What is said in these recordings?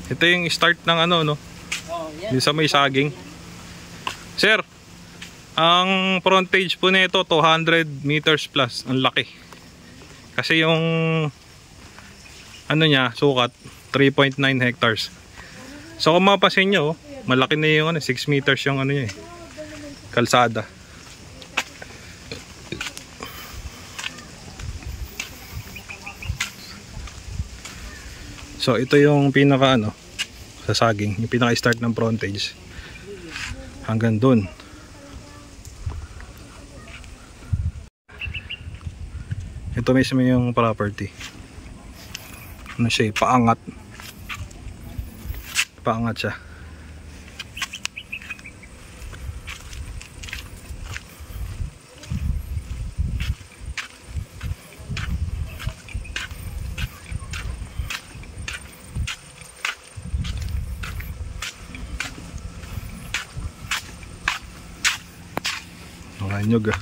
Ito yung start ng ano, no? Yung sa may saging. Sir, ang frontage po nito 200 meters plus. Ang laki. Kasi yung ano niya, sukat 3.9 hectares. So kung mapapansin nyo, malaki na yung ano, 6 meters yung ano niya, kalsada. So ito yung pinaka ano, sa saging, yung pinaka start ng frontage hanggang dun. Ito mismo yung property. Ano siya, paangat. Paangat siya. Nyog ah.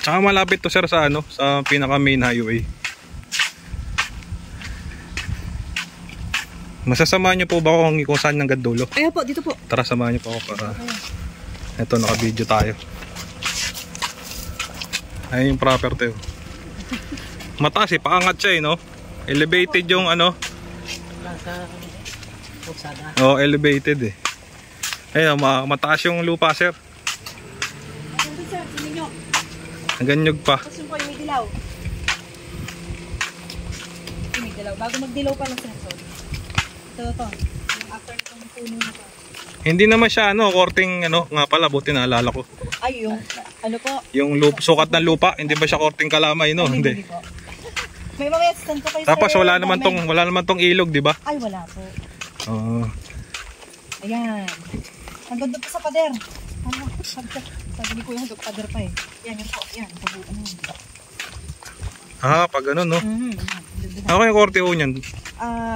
Tsaka malapit to sir sa ano, sa pinaka main highway. Masasamahan niyo po ba ako kung saan hanggang dulo? Ayun po, dito po. Tara, samahan niyo po ako para eto, naka-video tayo. Ayun yung property. Mataas eh, paangat siya eh, no? Elevated yung ano. Oh, elevated eh. Ayun, mataas yung lupa, sir. Nandun, sir, sininyo. Hanggang nyug pa. Tapos yung po yung may dilaw. Yung may dilaw. Bago magdilaw pa lang, sir. Ito. Yung after itong puno na to. Hindi naman siya, ano, korting, ano, nga pala, buti naalala ko. Ay, yung, ano po? Yung sukat ng lupa, hindi ba siya korting kalamay, no? Hindi. Po. May mga assistant ko kayo, Tapos sir. wala naman tong ilog, di ba? Ay, wala po. Oo. Ayan. Hanggang doon pa sa pader. Ano? Sabi ni Kuya, hanggang pader pa eh. Yan, yan po. Yan. Ah, pag ano, no? Ako yung korte ho niyan.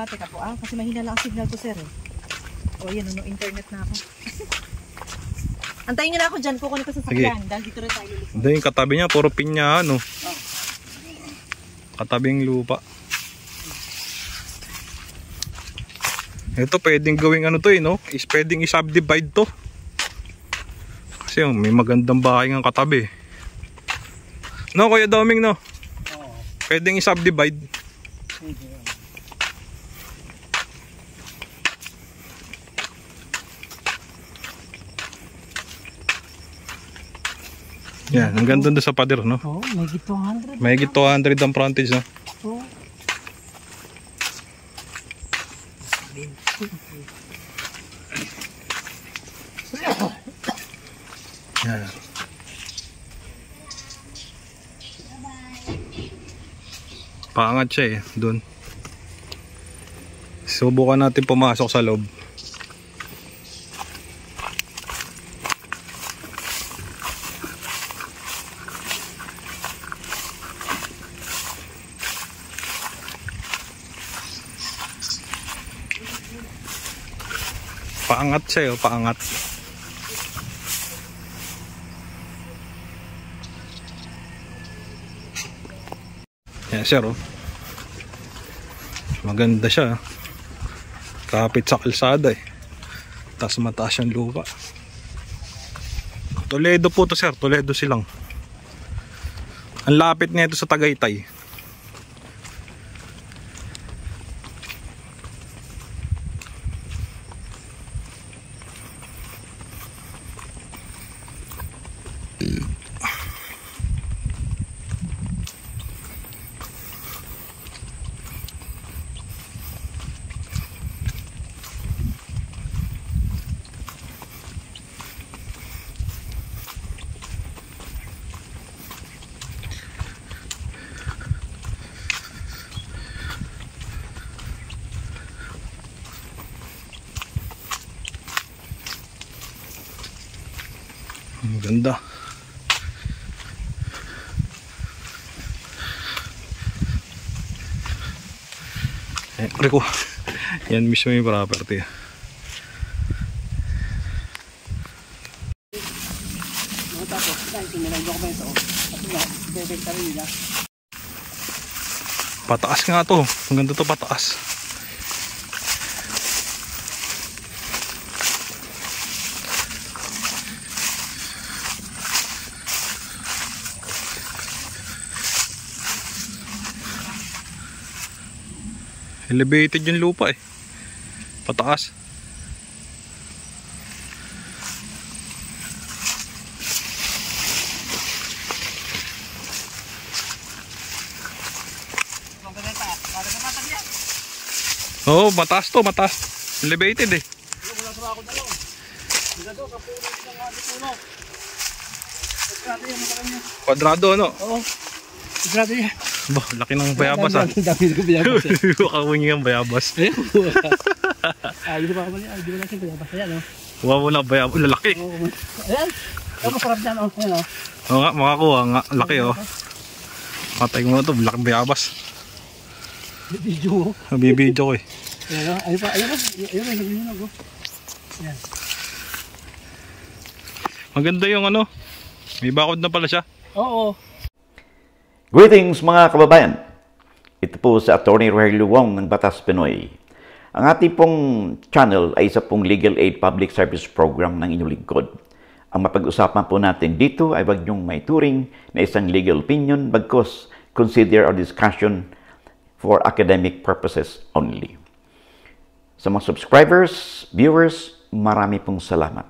Teka po kasi mahina lang ang signal ko, sir eh. O yan, internet na ako. Antayin nyo na ako dyan. Kukunin ko sa sakyan. Dahil dito rin tayo lulusong. Hindi, yung katabi niya, puro pinya, ano? Katabing lupa. Ito pwedeng gawing ano to eh, no? Is pwedeng i-subdivide to. Kasi may magandang bahay ng katabi. No, Kuya Doming, no? Pwedeng i-subdivide. Yan, hanggang doon sa pader, no? Oo, may higit 200. May higit 200 ang frontage, no? Oo. Yan. Paangat siya eh, doon. Subukan natin pumasok sa loob. Paangat siya eh, paangat. Yan sir, oh. Maganda siya. Kapit sa kalsada eh. Tapos mataas yung lupa. Toledo po to sir, Toledo silang. Ang lapit nito sa Tagaytay. Ang ganda. Yan mismo yung property. Pataas nga to. Ang ganda to pataas. Elevated yung lupa eh. Pataas. Oo, mataas to, mataas. Elevated eh. Kwadrado ano? Oo. Kwadrado yan. Bah, laki ng bayabas ah. Dami ko bayabas eh. Kakawin yung bayabas. Ayun. Hindi ba natin bayabas. Ayan o. Huwag mo na bayabas. Lalaki. Ayan. Ayan, masarap dyan o. Ayan o. Oo nga, makakuha nga. Laki oh. Patay mo na to, laki bayabas. Video o. Nabibidyo ko eh. Ayan o. Ayun pa. Ayun o. Ayun o. Nagbihinog o. Ayan. Maganda yung ano. May bakod na pala siya. Oo. Greetings mga kababayan. Ito po si Attorney Rogelio Wong ng Batas Pinoy. Ang ating pong channel ay isa pong Legal Aid Public Service Program ng inyong lingkod. Ang mapag-usapan po natin dito ay wag niyong maituring na isang legal opinion bagkus consider our discussion for academic purposes only. Sa mga subscribers, viewers, marami pong salamat.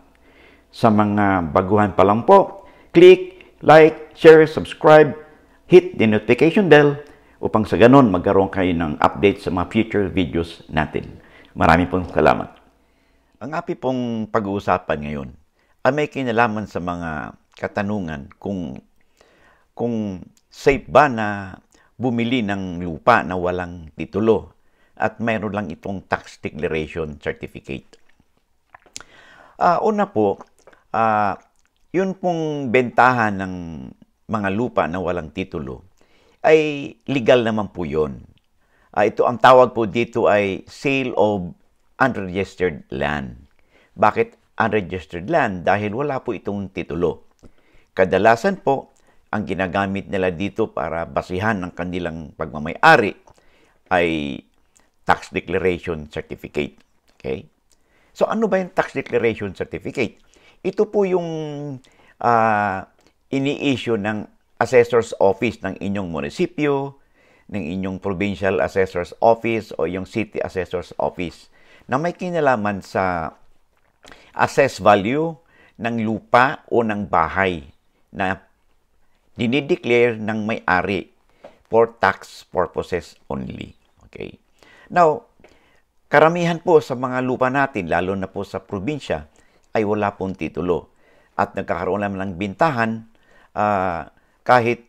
Sa mga baguhan pa lang po, click, like, share, subscribe, hit the notification bell upang sa ganon magkaroon kayo ng update sa mga future videos natin. Maraming pong salamat. Ang api pong pag-uusapan ngayon ay may kinalaman sa mga katanungan kung safe ba na bumili ng lupa na walang titulo at mayroon lang itong tax declaration certificate. Una po, yun pong bentahan ng mga lupa na walang titulo, ay legal naman po yun. Ito, ang tawag po dito ay sale of unregistered land. Bakit unregistered land? Dahil wala po itong titulo. Kadalasan po, ang ginagamit nila dito para basihan ng kanilang pagmamay-ari ay tax declaration certificate. Okay? So, ano ba yung tax declaration certificate? Ito po yung ini-issue ng assessor's office ng inyong munisipyo, ng inyong provincial assessor's office o yung city assessor's office na may kinalaman sa assessed value ng lupa o ng bahay na dinideclare ng may-ari for tax purposes only. Okay. Now, karamihan po sa mga lupa natin, lalo na po sa probinsya, ay wala pong titulo at nagkakaroon lang ng bintahan kahit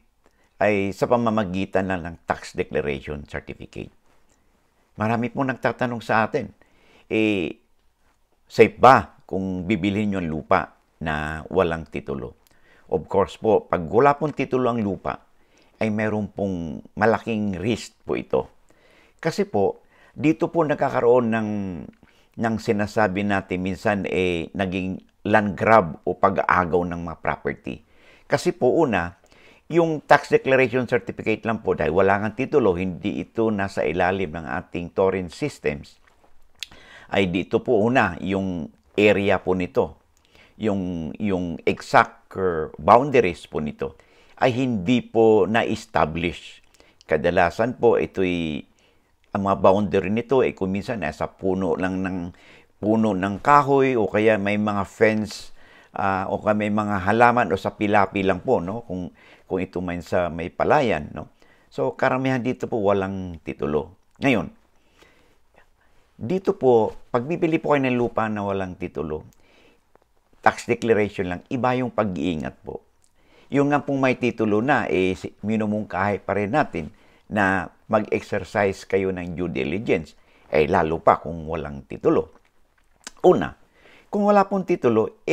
ay sa pamamagitan lang ng tax declaration certificate. Marami pong nagtatanong sa atin, safe ba kung bibilhin nyo ang lupa na walang titulo? Of course po, pag wala pong titulo ang lupa, ay meron pong malaking risk po ito. Kasi po, dito po nagkakaroon ng sinasabi natin minsan naging land grab o pag-aagaw ng mga property. Kasi po una, yung tax declaration certificate lang po dahil wala kang titulo, hindi ito nasa ilalim ng ating torrent systems, ay dito po una, yung area po nito, yung exact boundaries po nito, ay hindi po na-establish. Kadalasan po, ang mga boundary nito ay kung minsan nasa puno ng kahoy o kaya may mga fence o kaya may mga halaman o sa pilapi lang po, no? Kung ito man sa may palayan, no? So, karamihan dito po walang titulo. Ngayon, dito po, pag bibili po kayo ng lupa na walang titulo, tax declaration lang, iba yung pag-iingat po. Yung nga pong may titulo na, minumungkahi pa rin natin na mag-exercise kayo ng due diligence, lalo pa kung walang titulo. Una, kung wala pong titulo,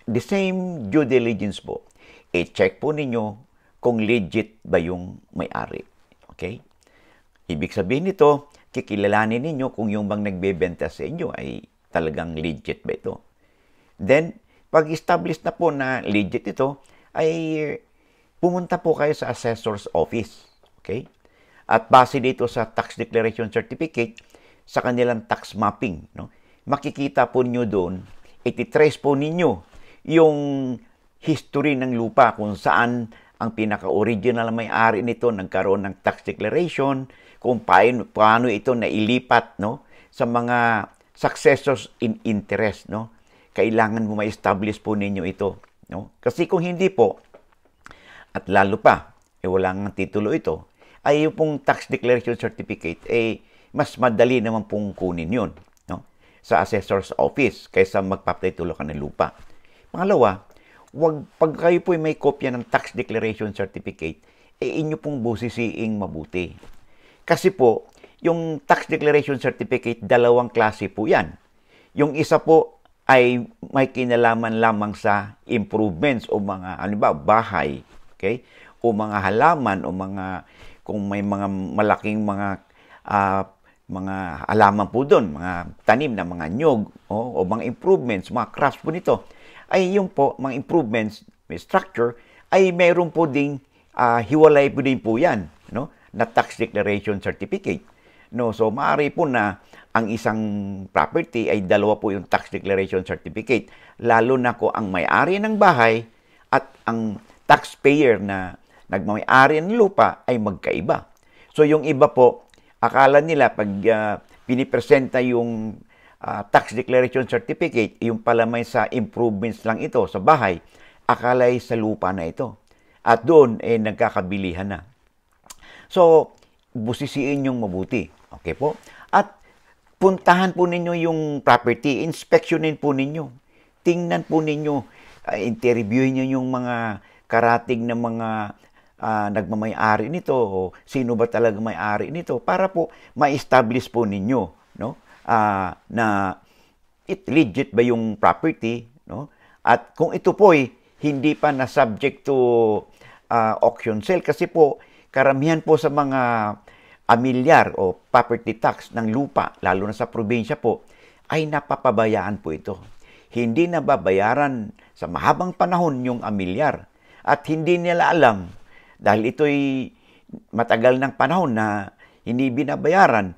the same due diligence po, check po ninyo kung legit ba yung may-ari. Okay? Ibig sabihin nito, kikilalanin ninyo kung yung bang nagbebenta sa inyo ay talagang legit ba ito. Then, pag-establish na po na legit ito, ay pumunta po kayo sa assessor's office. Okay? At base dito sa tax declaration certificate, sa kanilang tax mapping, no? Makikita po niyo doon, ititrace po ninyo yung history ng lupa kung saan ang pinaka-original na may-ari nito nagkaroon ng tax declaration, kung paano ito nailipat, no, sa mga successors in interest, no. Kailangan mo ma-establish po ninyo ito, no. Kasi kung hindi po, at lalo pa, wala nga titulo ito, ay yung pong tax declaration certificate, mas madali naman pong kunin yun, no, sa assessor's office kaysa magpapatitulo ka ng lupa. Pangalawa, pag kayo po may kopya ng tax declaration certificate, inyo pong busisiing mabuti. Kasi po, yung tax declaration certificate, dalawang klase po yan. Yung isa po ay may kinalaman lamang sa improvements o mga, bahay, okay? O mga halaman o mga, kung may mga malaking mga halaman po doon, mga tanim na mga nyog, o mga improvements, mga crafts po nito, ay yung po, mga improvements, may structure, ay mayroon po ding hiwalay po din po yan, no, na tax declaration certificate. No, so maaari po na ang isang property ay dalawa po yung tax declaration certificate, lalo na ko ang may-ari ng bahay at ang taxpayer na nagmamay-ari ng lupa ay magkaiba. So yung iba po, akala nila pag pinipresenta yung tax declaration certificate, yung pala may sa improvements lang ito sa bahay, akala ay sa lupa na ito. At doon, nagkakabilihan na. So, busisiin yung mabuti. Okay po? At puntahan po ninyo yung property, inspectionin po ninyo. Tingnan po ninyo, interviewin nyo yung mga karating na mga nagmamay-ari nito, o sino ba talaga may-ari nito, para po ma-establish po ninyo, no? Na legit ba yung property, no? At kung ito po hindi pa na subject to auction sale, kasi po karamihan po sa mga amilyar o property tax ng lupa, lalo na sa probinsya po, ay napapabayaan po ito. Hindi nababayaran sa mahabang panahon yung amilyar, at hindi nila alam, dahil ito'y matagal ng panahon na hindi binabayaran,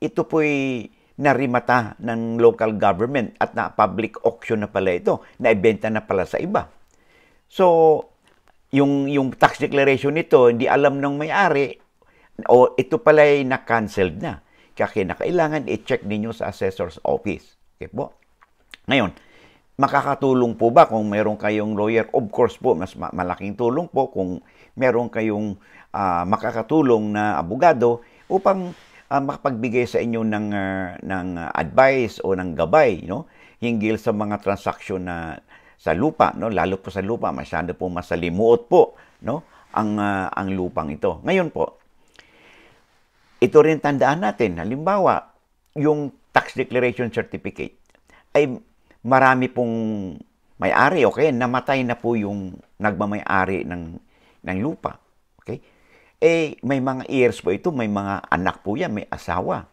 ito po'y narimata ng local government at na public auction na pala ito, naibenta na pala sa iba. So, yung tax declaration nito, hindi alam ng may-ari, o ito pala ay na-cancelled na. Kaya kailangan i-check ninyo sa assessor's office. Okay po? Ngayon, makakatulong po ba kung meron kayong lawyer? Of course po, mas malaking tulong po kung meron kayong makakatulong na abogado upang makapagbigay sa inyo ng advice o ng gabay, no, hinggil sa mga transaksyon na sa lupa, no, lalo po sa lupa, masyado po masalimuot po, no, ang lupang ito. Ngayon po, ito rin tandaan natin, halimbawa, yung tax declaration certificate ay marami pong may-ari, okay, namatay na po yung nagmamay-ari ng lupa, okay? May mga heirs po ito, may mga anak po yan, may asawa.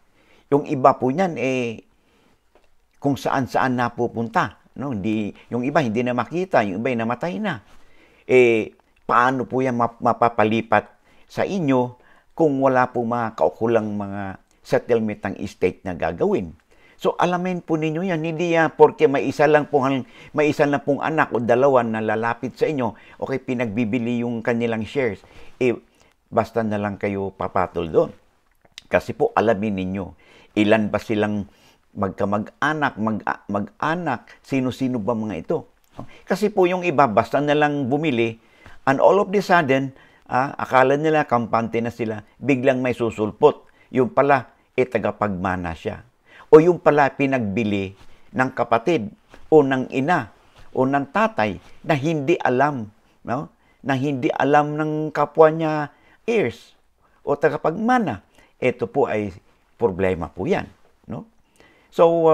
Yung iba po niyan, kung saan-saan napupunta, no? Yung iba hindi na makita, yung iba ay namatay na. Paano po yan mapapalipat sa inyo kung wala po mga kaukulang mga settlement ng estate na gagawin? So, alamin po ninyo yan. Hindi yan porque may isa lang pong anak o dalawa na lalapit sa inyo, okay, pinagbibili yung kanilang shares. Basta na lang kayo papatol doon. Kasi po, alamin ninyo, ilan ba silang magkamag-anak, mag-anak, sino-sino ba mga ito? Kasi po yung iba, basta na lang bumili, and all of the sudden, akala nila kampante na sila, biglang may susulpot. Yung pala, tagapagmana siya. O yung pala, pinagbili ng kapatid, o ng ina, o ng tatay, na hindi alam, no? Na hindi alam ng kapwa niya heirs o tagapagmana. Ito po ay problema po yan, no? So,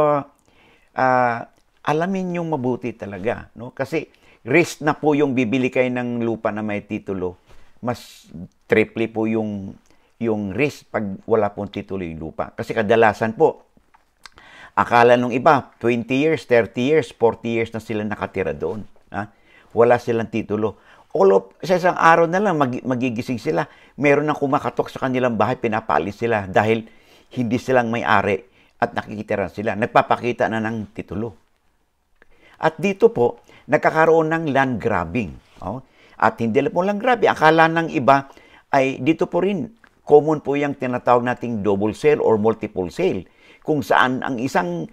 alamin yung mabuti talaga, no? Kasi risk na po yung bibili kayo ng lupa na may titulo. Mas triple po yung risk pag wala pong titulo yung lupa. Kasi kadalasan po, akala nung iba, 20 years, 30 years, 40 years na sila nakatira doon. Ha? wala silang titulo. Sa isang araw na lang, magigising sila. Meron nang kumakatok sa kanilang bahay, pinapaalis sila dahil hindi silang may-ari at nakikitiran sila. Nagpapakita na ng titulo. At dito po, nagkakaroon ng land grabbing. Oh. At hindi lang po land grabbing. Akala ng iba ay dito po rin, common po yung tinatawag nating double sale or multiple sale. Kung saan ang isang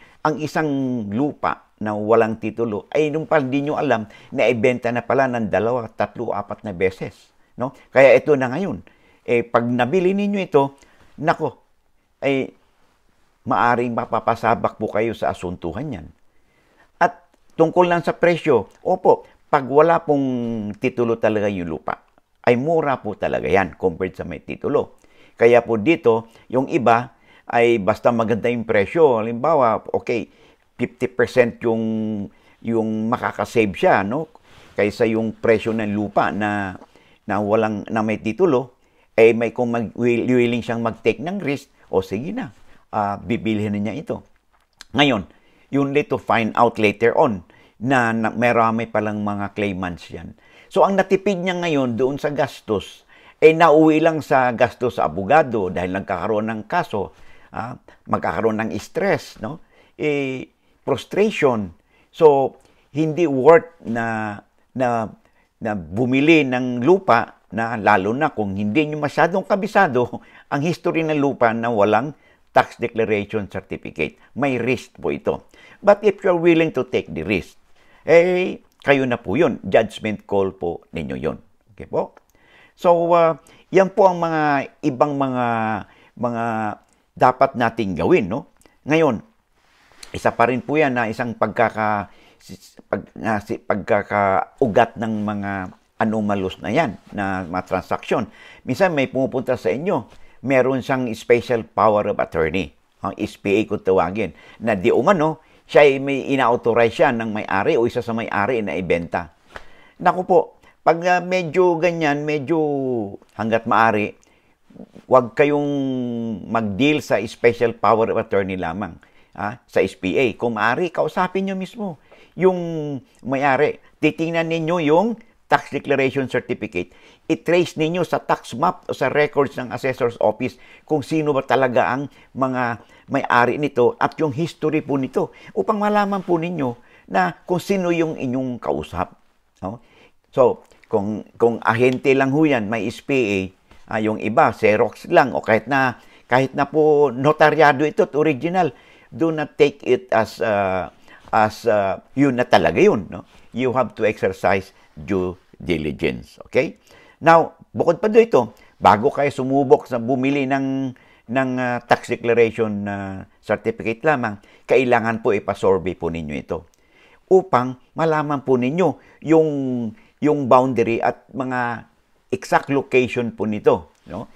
lupa na walang titulo ay nung pala hindi nyo alam na ibenta na pala ng 2, 3, 4 na beses. No? Kaya ito na ngayon. Pag nabili ninyo ito, nako, maaring mapapasabak po kayo sa asuntuhan yan. At tungkol lang sa presyo, opo, pag wala pong titulo talaga yung lupa, ay mura po talaga yan compared sa may titulo. Kaya po dito, yung iba ay basta maganda yung presyo. Halimbawa, okay, 50% yung makakasave siya, no? Kaysa yung presyo ng lupa na may titulo, kung willing siyang mag-take ng risk, o sige na, bibilhin na niya ito. Ngayon, you need to find out later on na marami palang mga claimants yan. So, ang natipid niya ngayon doon sa gastos, nauwi lang sa gastos sa abogado dahil nagkakaroon ng kaso, magkakaroon ng stress, no? Frustration. So, hindi worth na bumili ng lupa na lalo na kung hindi nyo masyadong kabisado ang history ng lupa na walang tax declaration certificate. May risk po ito. But if you're willing to take the risk, kayo na po yun. Judgment call po ninyo yun. Okay po? So, yan po ang mga ibang mga dapat nating gawin, no? Ngayon, isa pa rin po yan na isang pagkakaugat ng mga anomalous na yan, na mga transaksyon. Minsan may pumupunta sa inyo, meron siyang special power of attorney, ang SPA kung tawagin, na di umano, siya ay may ina-authorize siya ng may-ari o isa sa may-ari na ibenta. Naku po, pag medyo ganyan, medyo hanggat maaari, huwag kayong mag-deal sa special power of attorney lamang sa SPA. Kung maaari, kausapin nyo mismo yung may-ari. Titingnan ninyo yung tax declaration certificate. I-trace ninyo sa tax map o sa records ng assessor's office kung sino ba talaga ang mga may-ari nito at yung history po nito upang malaman po ninyo na kung sino yung inyong kausap. No? So, kung ahente lang ho yan, may SPA, yung iba, Xerox lang o kahit na po notaryado ito at original, do not take it as yun na talaga yun. No? You have to exercise due diligence. Okay? Now, bukod pa dito, bago kayo sumubok sa bumili ng tax declaration certificate lamang, kailangan po ipasurvey po ninyo ito upang malaman po ninyo yung boundary at mga exact location po nito. No?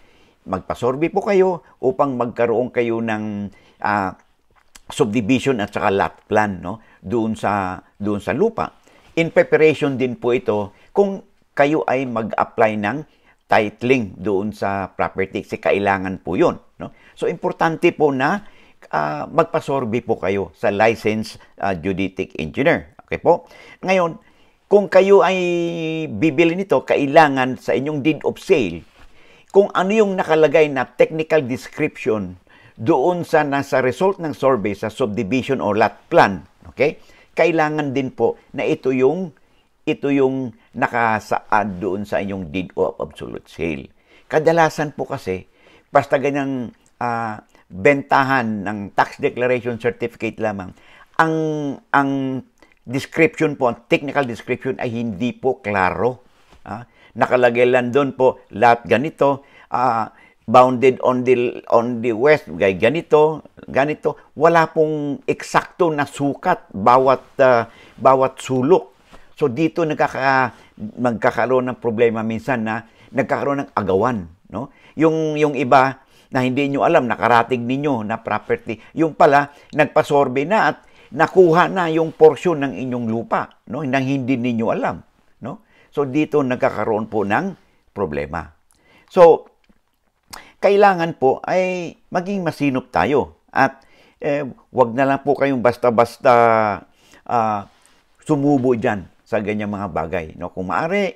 Magpasurvey po kayo upang magkaroon kayo ng subdivision at saka lot plan, no? doon sa lupa. In preparation din po ito kung kayo ay mag-apply ng titling doon sa property. Kasi kailangan po yun. No? So, importante po na magpa-survey po kayo sa licensed geodetic engineer. Okay po? Ngayon, kung kayo ay bibili nito, kailangan sa inyong deed of sale, kung ano yung nakalagay na technical description doon sa nasa result ng survey sa subdivision or lot plan, okay? Kailangan din po na ito yung nakasaad doon sa inyong deed of absolute sale. Kadalasan po kasi, basta ganyang bentahan ng tax declaration certificate lamang, ang description po, ang technical description ay hindi po klaro. Nakalagay lang doon po, lahat ganito, bounded on the west, ganito. Wala pong eksakto na sukat bawat sulok. So dito magkakaroon ng problema minsan na nagkakaroon ng agawan, no? Yung iba na hindi nyo alam, nakarating ninyo na property, yung pala nagpa-survey na at nakuha na yung portion ng inyong lupa, no? Nang hindi ninyo alam, no? So dito nagkakaroon po ng problema. So kailangan po ay maging masinop tayo at wag na lang po kayong basta-basta sumubo dyan sa ganyang mga bagay. No? Kung maaari,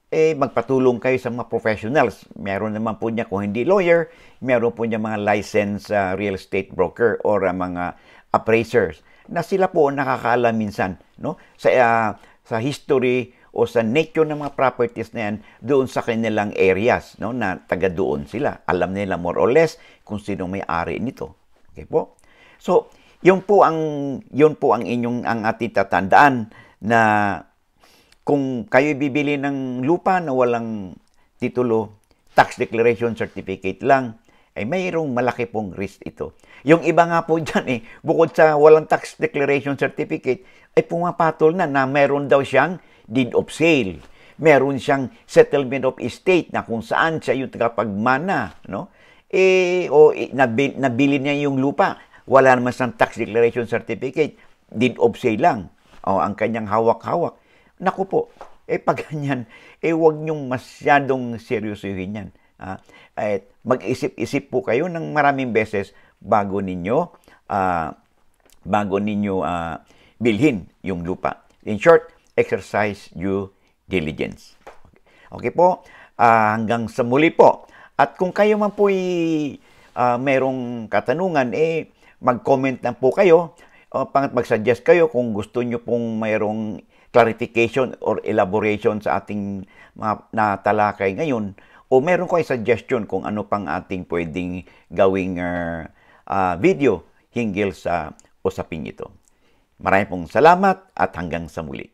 magpatulong kayo sa mga professionals. Meron naman po niya, kung hindi lawyer, meron po niya mga licensed real estate broker or mga appraisers na sila po nakakaalam minsan, no? Sa history o sa nature ng mga properties na yan doon sa kanilang areas, no? Na taga doon sila. Alam nila more or less kung sino may-ari nito. Okay po? So, yun po ang ating tatandaan na kung kayo bibili ng lupa na walang titulo, tax declaration certificate lang, ay mayroong malaki pong risk ito. Yung iba nga po dyan bukod sa walang tax declaration certificate, ay pumapatol na mayroon daw siyang deed of sale. Meron siyang settlement of estate na kung saan siya yung tagapagmana, no? Nabili niya yung lupa. Wala naman siyang tax declaration certificate. Deed of sale lang. Ang kanyang hawak-hawak. Naku po, pag ganyan, huwag niyong masyadong seryosohin yan. Mag-isip-isip po kayo ng maraming beses bago ninyo bilhin yung lupa. In short, exercise due diligence. Okay po, hanggang sa muli po. At kung kayo man po mayroong katanungan, mag-comment lang po kayo. Mag-suggest kayo kung gusto nyo pong mayroong clarification or elaboration sa ating mga natalakay ngayon, o meron ko ay suggestion kung ano pang ating pwedeng gawing video hinggil sa usaping ito. Maraming pong salamat at hanggang sa muli.